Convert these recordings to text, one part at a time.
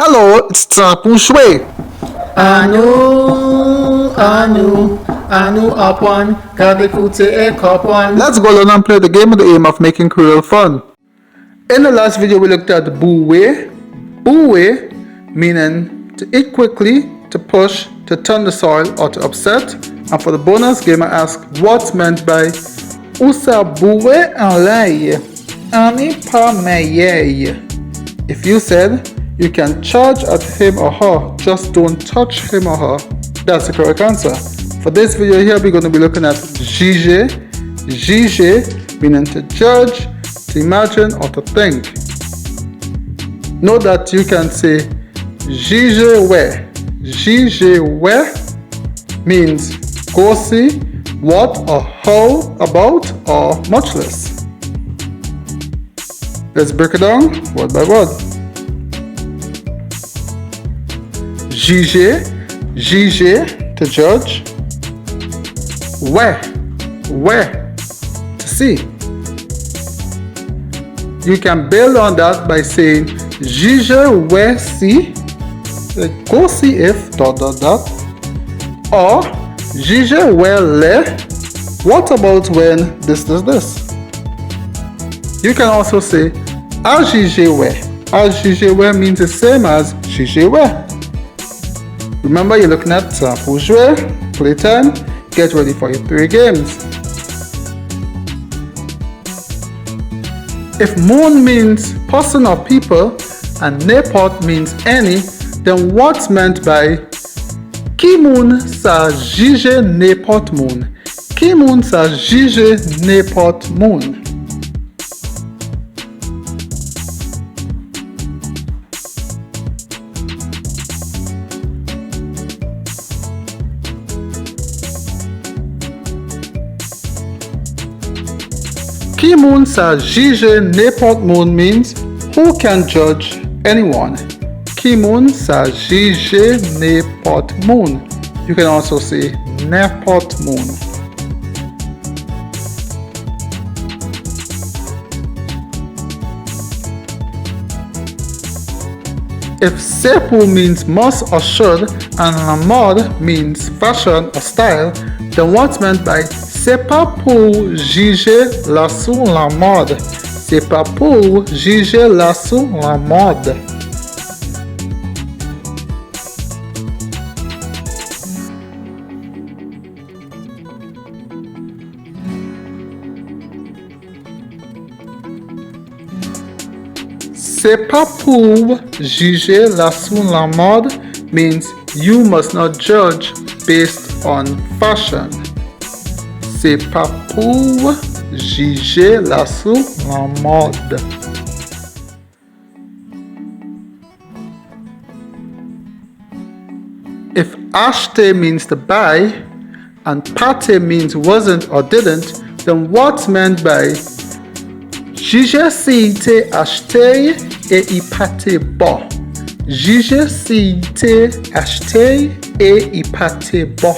Hello, it's temps pour jouer. Anou apwan, kade koute e kopwan. Let's go along and play the game with the aim of making Creole fun. In the last video, we looked at bouwe. Bouwe meaning to eat quickly, to push, to turn the soil, or to upset. And for the bonus game, I asked what's meant by Ousa bouwe en l'ail, ani pa meye. If you said you can charge at him or her, just don't touch him or her, that's the correct answer. For this video here, we're going to be looking at Jijé. Jijé meaning to judge, to imagine, or to think. Note that you can say Jijé where. Jijé where means go see, what or how about or much less. Let's break it down word by word. Jijé, Jijé to judge. Where to see. You can build on that by saying Jijé where see, go see if ... or Jijé where le, what about when this. You can also say a Jijé where. A Jijé where means the same as Jijé where. Remember, you're looking at temps pour jouer, playtime. Get ready for your 3 games. If moon means person or people and n'importe means any, then what's meant by qui moun sa jige n'importe moun? Qui moun sa jige n'importe moun? Qui moun sa jige n'importe moun means who can judge anyone. Qui moun sa jige n'importe moun. You can also say n'importe moun. If c'est pour means must or should and la mode means fashion or style, then what's meant by c'est pas pour juger la sous la mode. C'est pas pour juger la sous la mode. C'est pas pour juger la sous la mode means you must not judge based on fashion. C'est pas pour juger la sous la mode. If acheter means to buy and pâté means wasn't or didn't, then what's meant by Jijé si te acheté et y pâté bon? Jijé si te acheté et y pâté bon.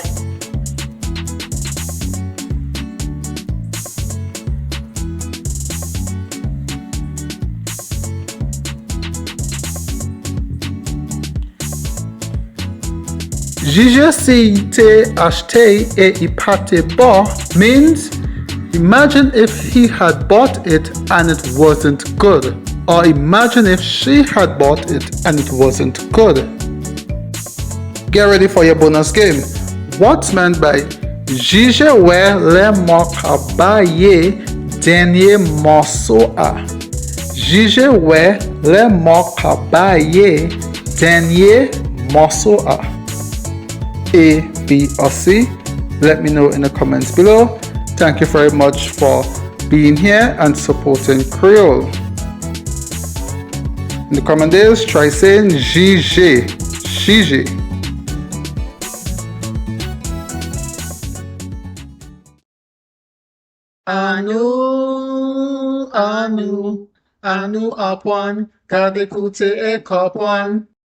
Jijé si te acheté et y pâté bon means imagine if he had bought it and it wasn't good. Or imagine if she had bought it and it wasn't good. Get ready for your bonus game. What's meant by Jijé where le mokabaye dernier morceau a? Jijé where le mokabaye dernier morceau a? A, B, or C? Let me know in the comments below. Thank you very much for being here and supporting Creole. In the comment days, try saying Jijé, Jijé. Anou apwan, kade koute e kopwan.